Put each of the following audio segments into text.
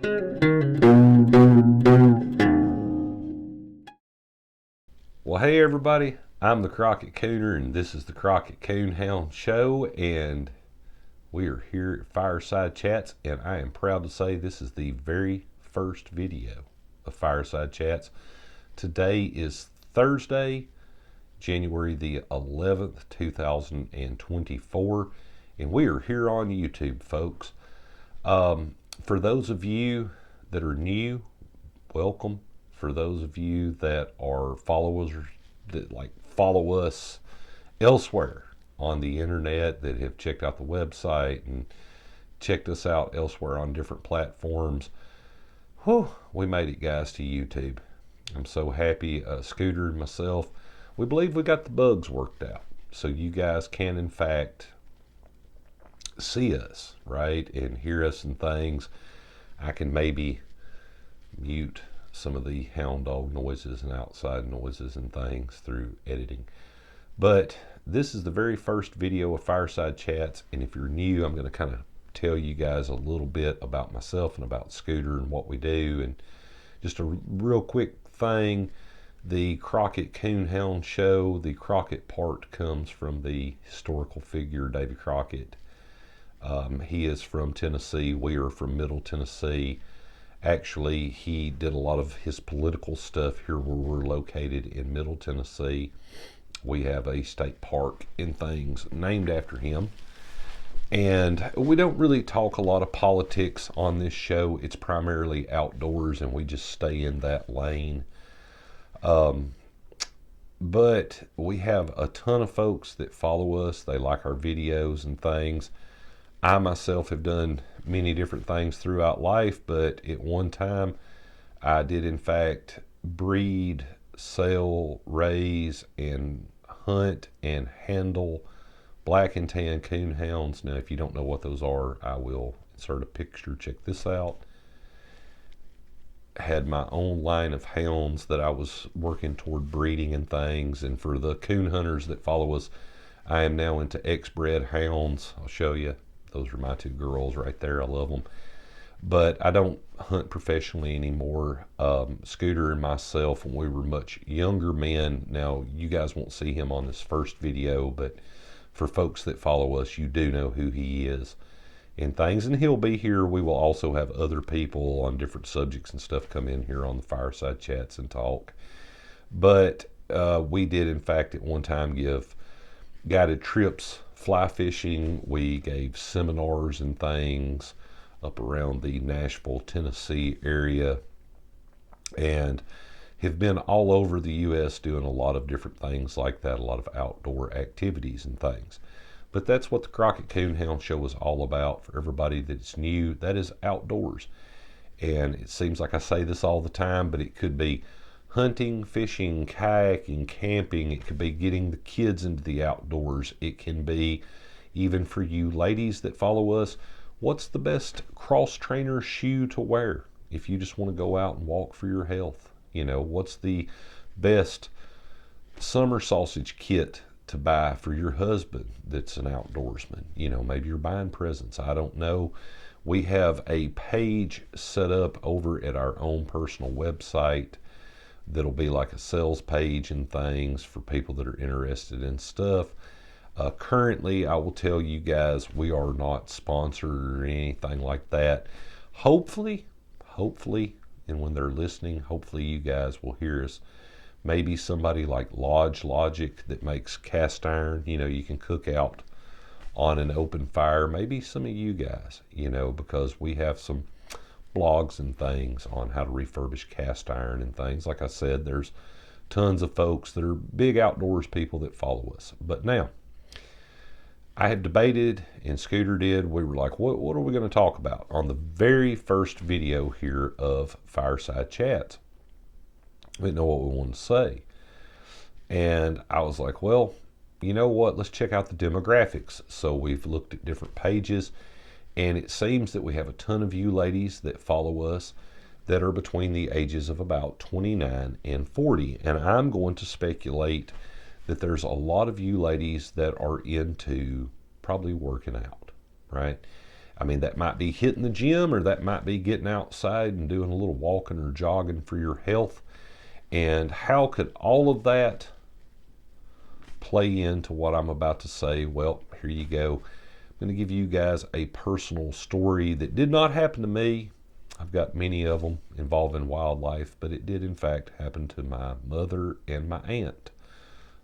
Well, hey everybody, I'm the Crockett Cooner, and this is the Crockett Coonhound Show, and we are here at Fireside Chats, and I am proud to say this is the very first video of Fireside Chats. Today is Thursday, January the 11th, 2024, and we are here on YouTube, folks. For those of you that are new, welcome. For those of you that are followers that follow us elsewhere on the internet, that have checked out the website and checked us out elsewhere on different platforms, we made it, guys, to YouTube. I'm so happy. Scooter and myself, we believe we got the bugs worked out, so you guys can in fact see us, right, and hear us and things. I can maybe mute some of the hound dog noises and outside noises and things through editing. But this is the very first video of Fireside Chats, and if you're new, I'm going to kind of tell you guys a little bit about myself and about Scooter and what we do. And just a real quick thing, the Crockett Coonhound Show, the Crockett part comes from the historical figure Davy Crockett. He is from Tennessee. We are from Middle Tennessee. Actually, he did a lot of his political stuff here where we're located in Middle Tennessee. We have a state park and things named after him. And we don't really talk a lot of politics on this show. It's primarily outdoors, and we just stay in that lane. But we have a ton of folks that follow us. They like our videos and things. I myself have done many different things throughout life, but at one time I did in fact breed, sell, raise, and hunt and handle black and tan coonhounds. Now, if you don't know what those are, I will insert a picture. Check this out. Had my own line of hounds that I was working toward breeding and things. And for the coon hunters that follow us, I am now into X-bred hounds. I'll show you. Those are my two girls right there. I love them. But I don't hunt professionally anymore. Scooter and myself, when we were much younger men, now you guys won't see him on this first video, but for folks that follow us, you do know who he is and things. And he'll be here. We will also have other people on different subjects and stuff come in here on the Fireside Chats and talk. But we did, in fact, at one time give guided trips fly fishing. We gave seminars and things up around the Nashville, Tennessee area, and have been all over the U.S. doing a lot of different things like that, a lot of outdoor activities and things. But that's what the Crockett Coonhound Show is all about. For everybody that's new, that is outdoors. And it seems like I say this all the time, but it could be hunting, fishing, kayaking, camping. It could be getting the kids into the outdoors. It can be, even for you ladies that follow us, what's the best cross trainer shoe to wear if you just want to go out and walk for your health? You know, what's the best summer sausage kit to buy for your husband that's an outdoorsman? You know, maybe you're buying presents. I don't know. We have a page set up over at our own personal website that'll be like a sales page and things for people that are interested in stuff. Currently, I will tell you guys, we are not sponsored or anything like that. Hopefully, and when they're listening, hopefully you guys will hear us. Maybe somebody like Lodge Logic that makes cast iron, you know, you can cook out on an open fire. Maybe some of you guys, you know, because we have some blogs and things on how to refurbish cast iron and things. Like I said, there's tons of folks that are big outdoors people that follow us. But now, I have debated, and Scooter did, we were like, what are we going to talk about on the very first video here of Fireside Chats? We didn't know what we wanted to say. And I was like, well, you know what, let's check out the demographics. So we've looked at different pages, and it seems that we have a ton of you ladies that follow us that are between the ages of about 29 and 40. And I'm going to speculate that there's a lot of you ladies that are into probably working out, right? I mean, that might be hitting the gym, or that might be getting outside and doing a little walking or jogging for your health. And how could all of that play into what I'm about to say? Well, here you go. I'm going to give you guys a personal story that did not happen to me. I've got many of them involving wildlife, but it did in fact happen to my mother and my aunt.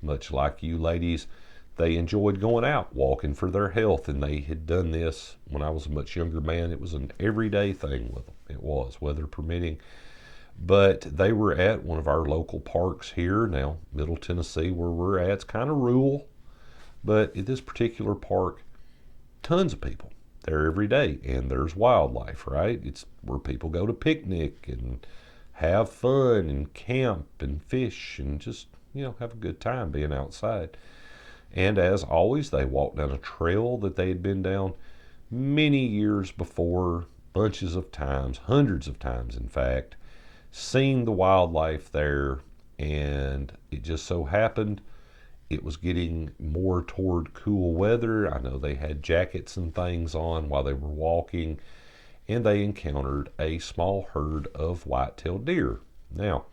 Much like you ladies, they enjoyed going out walking for their health, and they had done this when I was a much younger man. It was an everyday thing with them. It was, weather permitting. But they were at one of our local parks here, now Middle Tennessee, where we're at. It's kind of rural, but at this particular park, tons of people there every day, and there's wildlife, right? It's where people go to picnic and have fun and camp and fish and just, have a good time being outside. And as always, they walked down a trail that they had been down many years before, bunches of times, hundreds of times in fact, seen the wildlife there. And it just so happened it was getting more toward cool weather. I know they had jackets and things on while they were walking, and they encountered a small herd of white-tailed deer. Now,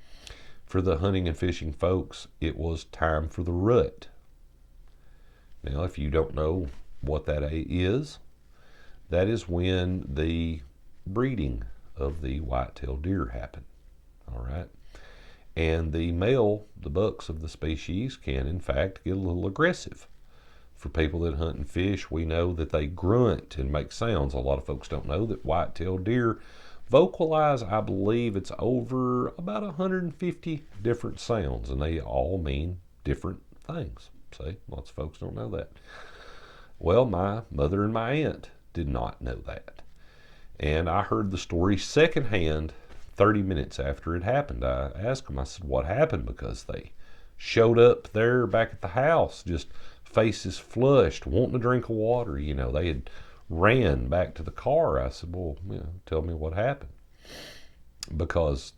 for the hunting and fishing folks, it was time for the rut. Now, if you don't know what that is, that is when the breeding of the white-tailed deer happened. All right. And the male, the bucks of the species, can in fact get a little aggressive. For people that hunt and fish, we know that they grunt and make sounds. A lot of folks don't know that white-tailed deer vocalize, I believe it's over about 150 different sounds, and they all mean different things. See, lots of folks don't know that. Well, my mother and my aunt did not know that. And I heard the story secondhand 30 minutes after it happened. I asked them, I said, what happened? Because they showed up there back at the house, just faces flushed, wanting a drink of water. They had ran back to the car. I said, well, tell me what happened. Because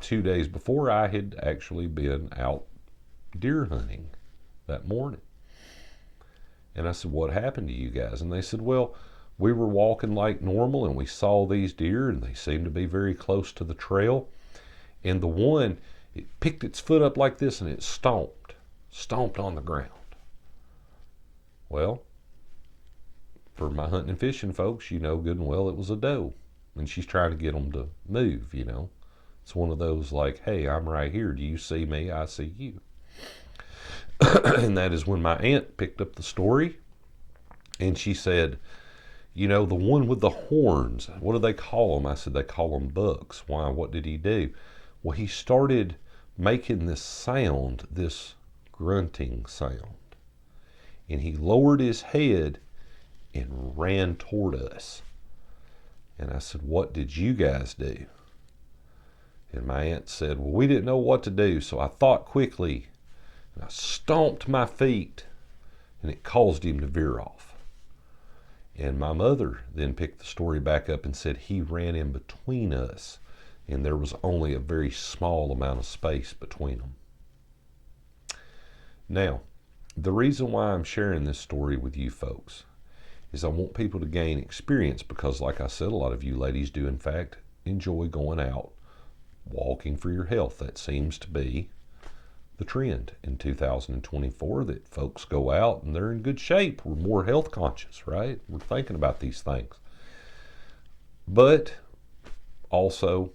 2 days before, I had actually been out deer hunting that morning. And I said, what happened to you guys? And they said, well, we were walking like normal, and we saw these deer, and they seemed to be very close to the trail. And the one, it picked its foot up like this, and it stomped on the ground. Well, for my hunting and fishing folks, you know good and well it was a doe, and she's trying to get them to move. It's one of those like, hey, I'm right here. Do you see me? I see you. And that is when my aunt picked up the story, and she said, the one with the horns, what do they call them? I said, they call them bucks. Why? What did he do? Well, he started making this sound, this grunting sound. And he lowered his head and ran toward us. And I said, what did you guys do? And my aunt said, well, we didn't know what to do, so I thought quickly, and I stomped my feet, and it caused him to veer off. And my mother then picked the story back up and said he ran in between us, and there was only a very small amount of space between them. Now, the reason why I'm sharing this story with you folks is I want people to gain experience, because like I said, a lot of you ladies do in fact enjoy going out walking for your health. That seems to be the trend in 2024, that folks go out and they're in good shape. We're more health conscious, right? We're thinking about these things. But also,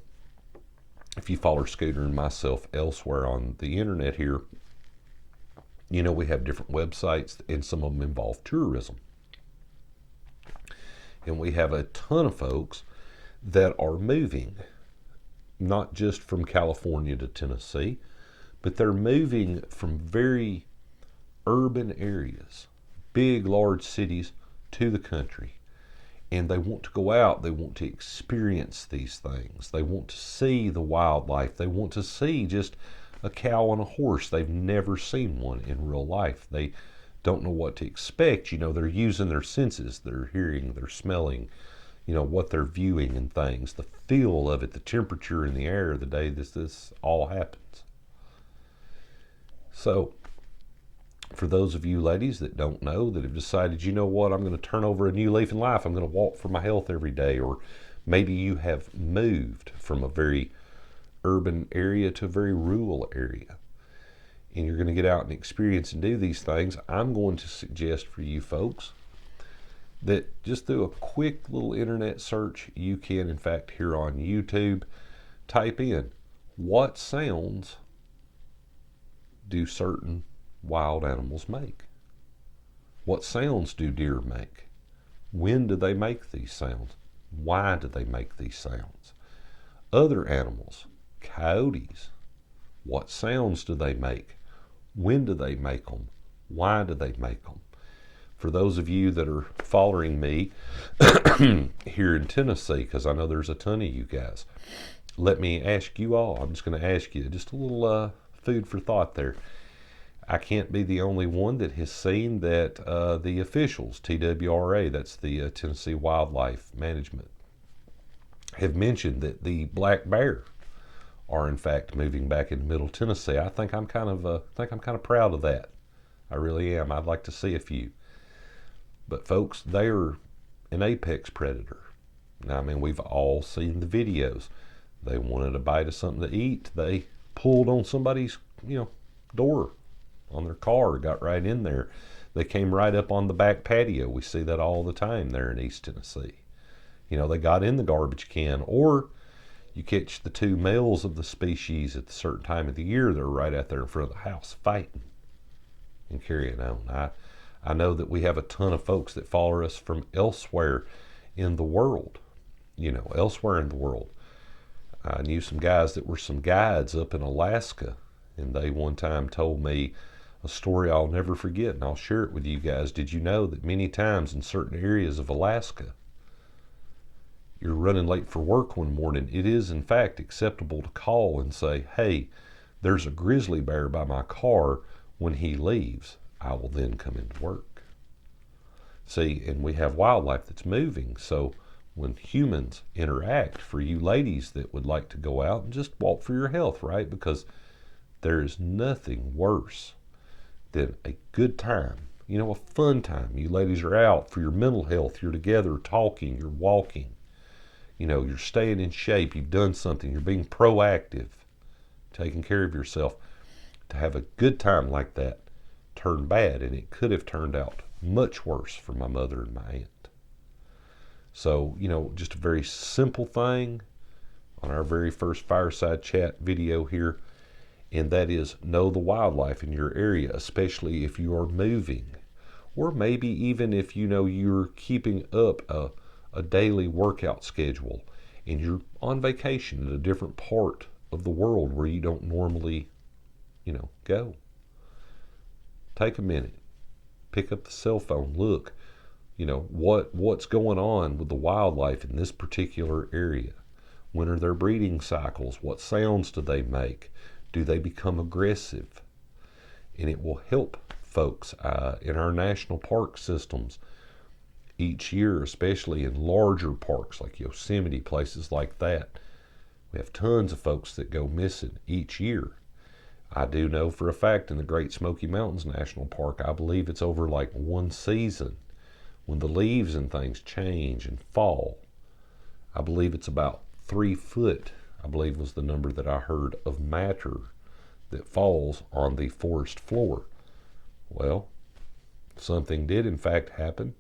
if you follow Scooter and myself elsewhere on the internet here, we have different websites, and some of them involve tourism. And we have a ton of folks that are moving, not just from California to Tennessee, but they're moving from very urban areas, big, large cities, to the country. And they want to go out. They want to experience these things. They want to see the wildlife. They want to see just a cow and a horse. They've never seen one in real life. They don't know what to expect. They're using their senses. They're hearing, they're smelling, what they're viewing and things, the feel of it, the temperature in the air the day this all happens. So For those of you ladies that don't know, that have decided, you know what, I'm going to turn over a new leaf in life, I'm going to walk for my health every day, or maybe you have moved from a very urban area to a very rural area, and you're going to get out and experience and do these things, I'm going to suggest for you folks that just through a quick little internet search, you can, in fact, here on YouTube, type in, what sounds do certain wild animals make? What sounds do deer make? When do they make these sounds? Why do they make these sounds? Other animals, coyotes, what sounds do they make? When do they make them? Why do they make them? For those of you that are following me here in Tennessee, because I know there's a ton of you guys, let me ask you all, I'm just going to ask you just a little food for thought there. I can't be the only one that has seen that the officials, TWRA, that's the Tennessee Wildlife Management, have mentioned that the black bear are in fact moving back into Middle Tennessee. I think I'm kind of proud of that. I really am. I'd like to see a few. But folks, they are an apex predator. Now, I mean, we've all seen the videos. They wanted a bite of something to eat. They pulled on somebody's, door on their car, got right in there. They came right up on the back patio. We see that all the time there in East Tennessee. They got in the garbage can, or you catch the two males of the species at a certain time of the year. They're right out there in front of the house fighting and carrying on. I know that we have a ton of folks that follow us from elsewhere in the world, elsewhere in the world. I knew some guys that were some guides up in Alaska, and they one time told me a story I'll never forget, and I'll share it with you guys. Did you know that many times in certain areas of Alaska, you're running late for work one morning, it is in fact acceptable to call and say, hey, there's a grizzly bear by my car. When he leaves, I will then come into work. See, and we have wildlife that's moving, so when humans interact, for you ladies that would like to go out and just walk for your health, right? Because there is nothing worse than a good time, a fun time. You ladies are out for your mental health, you're together talking, you're walking, you're staying in shape, you've done something, you're being proactive, taking care of yourself. To have a good time like that turned bad, and it could have turned out much worse for my mother and my aunt. So, just a very simple thing on our very first Fireside Chat video here, and that is know the wildlife in your area, especially if you are moving, or maybe even if you're keeping up a daily workout schedule and you're on vacation in a different part of the world where you don't normally go. Take a minute, pick up the cell phone, look, what's going on with the wildlife in this particular area. When are their breeding cycles? What sounds do they make? Do they become aggressive? And it will help folks in our national park systems each year, especially in larger parks like Yosemite, places like that. We have tons of folks that go missing each year. I do know for a fact in the Great Smoky Mountains National Park, I believe it's over like one season when the leaves and things change and fall. I believe it's about 3 foot, I believe was the number that I heard, of matter that falls on the forest floor. Well, something did in fact happen.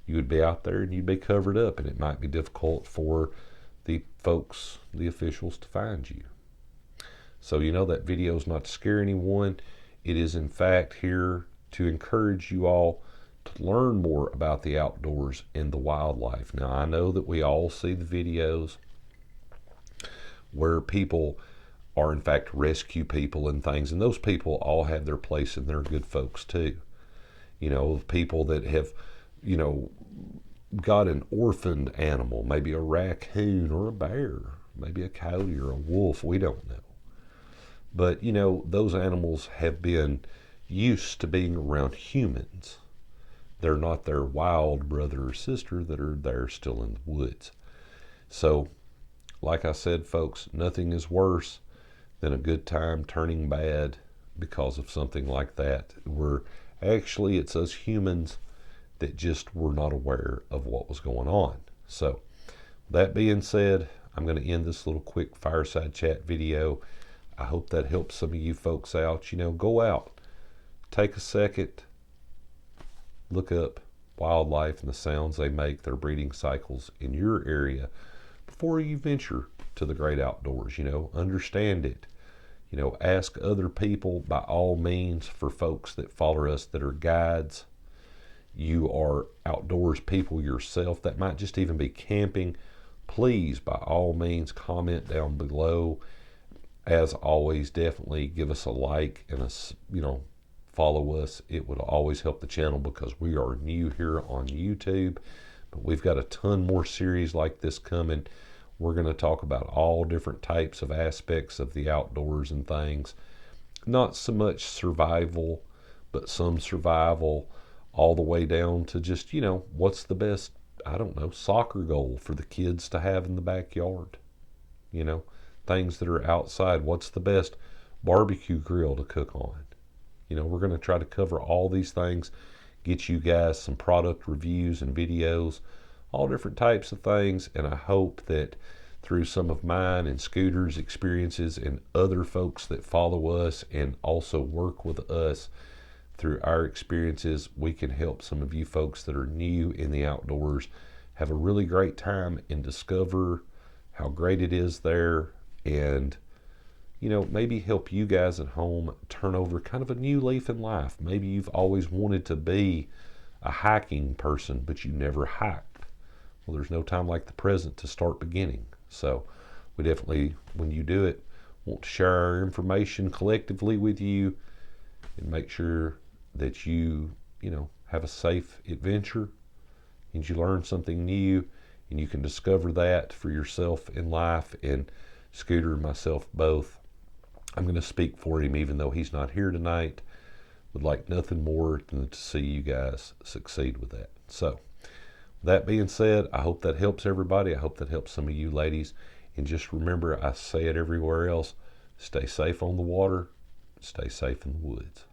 You would be out there and you'd be covered up, and it might be difficult for the folks, the officials, to find you. So that video is not to scare anyone. It is in fact here to encourage you all to learn more about the outdoors and the wildlife. Now, I know that we all see the videos where people are in fact rescue people and things, and those people all have their place and they're good folks too. People that have, got an orphaned animal, maybe a raccoon or a bear, maybe a coyote or a wolf, we don't know. But, those animals have been used to being around humans. They're not their wild brother or sister that are there still in the woods. So, like I said, folks, nothing is worse than a good time turning bad because of something like that. It's us humans that just were not aware of what was going on. So that being said, I'm going to end this little quick fireside chat video. I hope that helps some of you folks out. Go out, take a second, look up wildlife and the sounds they make, their breeding cycles in your area before you venture to the great outdoors. Understand it. Ask other people by all means. For folks that follow us that are guides, you are outdoors people yourself, that might just even be camping, please by all means comment down below. As always, definitely give us a like and follow us. It would always help the channel because we are new here on YouTube, but we've got a ton more series like this coming. We're going to talk about all different types of aspects of the outdoors and things. Not so much survival, but some survival, all the way down to just, what's the best, soccer goal for the kids to have in the backyard. Things that are outside. What's the best barbecue grill to cook on? We're going to try to cover all these things, get you guys some product reviews and videos, all different types of things. And I hope that through some of mine and Scooter's experiences and other folks that follow us and also work with us, through our experiences, we can help some of you folks that are new in the outdoors have a really great time and discover how great it is there, and maybe help you guys at home turn over kind of a new leaf in life. Maybe you've always wanted to be a hiking person, but you never hiked. Well, there's no time like the present to start beginning. So we definitely, when you do it, want to share our information collectively with you and make sure that you have a safe adventure and you learn something new and you can discover that for yourself in life. And Scooter and myself both, I'm going to speak for him even though he's not here tonight, would like nothing more than to see you guys succeed with that. So that being said, I hope that helps everybody. I hope that helps some of you ladies. And just remember, I say it everywhere else, stay safe on the water, stay safe in the woods.